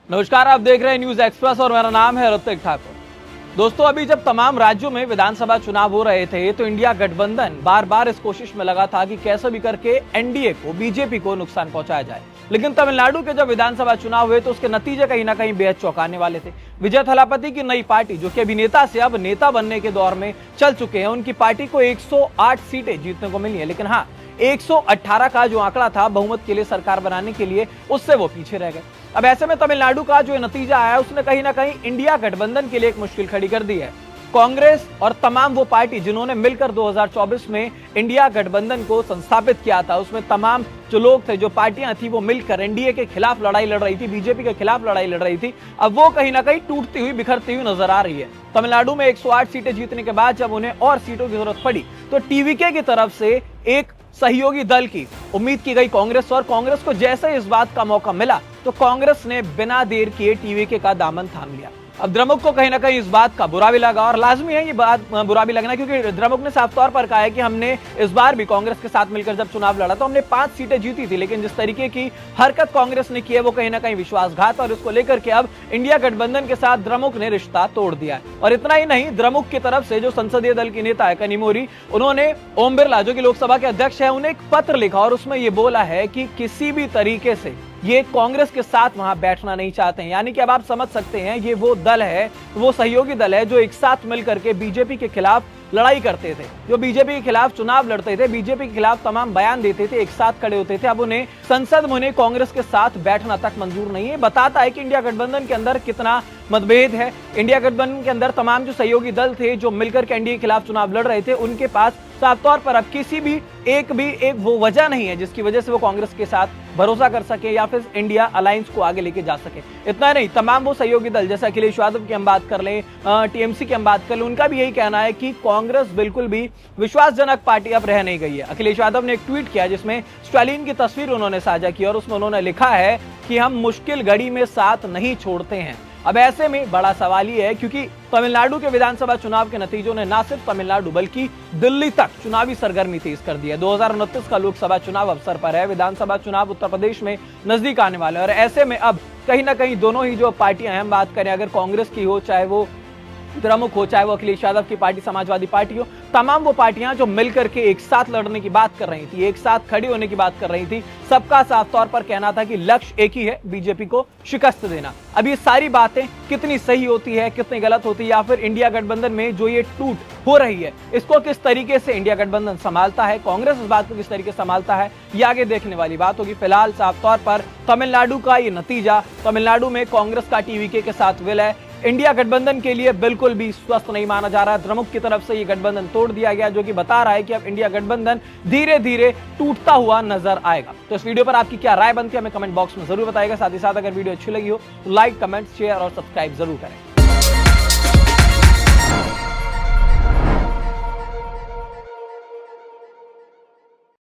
नमस्कार, आप देख रहे हैं न्यूज एक्सप्रेस और मेरा नाम है ऋतिक ठाकुर। दोस्तों, अभी जब तमाम राज्यों में विधानसभा चुनाव हो रहे थे तो इंडिया गठबंधन बार बार इस कोशिश में लगा था कि कैसे भी करके एनडीए को, बीजेपी को नुकसान पहुंचाया जाए। लेकिन तमिलनाडु के जब विधानसभा चुनाव हुए तो उसके नतीजे कहीं ना कहीं बेहद चौंकाने वाले थे। विजय थलापति की नई पार्टी, जो कि अभिनेता से अब नेता बनने के दौर में चल चुके हैं, उनकी पार्टी को 108 सीटें जीतने को मिली है। लेकिन हाँ, 118 का जो आंकड़ा था बहुमत के लिए सरकार बनाने के लिए, उससे वो पीछे रह गए। अब ऐसे में तमिलनाडु का जो नतीजा आया उसने कहीं ना कहीं इंडिया गठबंधन के लिए एक मुश्किल खड़ी कर दी है। कांग्रेस और तमाम वो पार्टी जिन्होंने मिलकर 2024 में इंडिया गठबंधन को संस्थापित किया था, उसमें तमाम जो लोग थे, जो पार्टियां थी, वो मिलकर एनडीए के खिलाफ लड़ाई लड़ रही थी, बीजेपी के खिलाफ लड़ाई लड़ रही थी। अब वो कहीं ना कहीं टूटती हुई, बिखरती हुई नजर आ रही है। तमिलनाडु में 108 सीटें जीतने के बाद जब उन्हें और सीटों की जरूरत पड़ी तो टीवीके की तरफ से एक सहयोगी दल की उम्मीद की गई कांग्रेस, और कांग्रेस को जैसे इस बात का मौका मिला तो कांग्रेस ने बिना देर किए टीवीके का दामन थाम लिया। अब द्रमुक को कहीं ना कहीं इस बात का बुरा भी लगा, और लाजमी है ये बात बुरा भी लगना, क्योंकि द्रमुक ने साफ तौर पर कहा है कि हमने इस बार भी कांग्रेस के साथ मिलकर जब चुनाव लड़ा तो हमने 5 सीटें जीती थी, लेकिन जिस तरीके की हरकत कांग्रेस ने की है वो कहीं ना कहीं विश्वासघात, और इसको लेकर के अब इंडिया गठबंधन के साथ द्रमुक ने रिश्ता तोड़ दिया है। और इतना ही नहीं, द्रमुक की तरफ से जो संसदीय दल की नेता है कनिमोरी, उन्होंने ओम बिरला, जो कि लोकसभा के अध्यक्ष है, उन्हें एक पत्र लिखा और उसमें ये बोला है कि किसी भी तरीके से ये कांग्रेस के साथ वहां बैठना नहीं चाहते हैं। यानी कि अब आप समझ सकते हैं, ये वो दल है, वो सहयोगी दल है जो एक साथ मिलकर के बीजेपी के खिलाफ लड़ाई करते थे, जो बीजेपी के खिलाफ चुनाव लड़ते थे, बीजेपी के खिलाफ तमाम बयान देते थे, एक साथ खड़े होते थे। अब उन्हें संसद में उन्हें कांग्रेस के साथ बैठना तक मंजूर नहीं है। बताता है कि इंडिया गठबंधन के अंदर कितना मतभेद है। इंडिया गठबंधन के अंदर तमाम जो सहयोगी दल थे, जो मिलकर के एनडीए के खिलाफ चुनाव लड़ रहे थे, उनके पास साफ तौर पर अब किसी भी एक वो वजह नहीं है जिसकी वजह से वो कांग्रेस के साथ भरोसा कर सके या फिर इंडिया अलायंस को आगे लेके जा सके। इतना नहीं, तमाम वो सहयोगी दल, जैसे अखिलेश यादव की हम बात कर लें, टीएमसी की हम बात कर लें, उनका भी यही कहना है कि कांग्रेस बिल्कुल भी विश्वासजनक पार्टी अब रह नहीं गई है। अखिलेश यादव ने एक ट्वीट किया जिसमें स्टालिन की तस्वीर उन्होंने साझा की और उसमें उन्होंने लिखा है कि हम मुश्किल घड़ी में साथ नहीं छोड़ते हैं। अब ऐसे में बड़ा सवाल ये है, क्योंकि तमिलनाडु के विधानसभा चुनाव के नतीजों ने न सिर्फ तमिलनाडु बल्कि दिल्ली तक चुनावी सरगर्मी तेज कर दी है। 2029 का लोकसभा चुनाव अवसर पर है, विधानसभा चुनाव उत्तर प्रदेश में नजदीक आने वाले हैं, और ऐसे में अब कहीं ना कहीं दोनों ही जो पार्टियां हैं, हम बात करें अगर कांग्रेस की हो, चाहे वो द्रमुक हो, चाहे वो अखिलेश यादव की पार्टी समाजवादी पार्टी हो, तमाम वो पार्टियां जो मिलकर के एक साथ लड़ने की बात कर रही थी, एक साथ खड़ी होने की बात कर रही थी, सबका साफ तौर पर कहना था कि लक्ष्य एक ही है, बीजेपी को शिकस्त देना। अब ये सारी बातें कितनी सही होती है, कितनी गलत होती है, या फिर इंडिया गठबंधन में जो ये टूट हो रही है, इसको किस तरीके से इंडिया गठबंधन संभालता है, कांग्रेस इस बात को किस तरीके से संभालता है, ये आगे देखने वाली बात होगी। फिलहाल साफ तौर पर तमिलनाडु का ये नतीजा, तमिलनाडु में कांग्रेस का टीवीके के साथ विलय इंडिया गठबंधन के लिए बिल्कुल भी स्वस्थ नहीं माना जा रहा है। द्रमुक की तरफ से ये गठबंधन तोड़ दिया गया, जो कि बता रहा है कि अब इंडिया गठबंधन धीरे धीरे टूटता हुआ नजर आएगा। तो इस वीडियो पर आपकी क्या राय बनती है, हमें कमेंट बॉक्स में जरूर बताइएगा। साथ ही साथ अगर वीडियो अच्छी लगी हो तो लाइक, कमेंट, शेयर और सब्सक्राइब जरूर करें।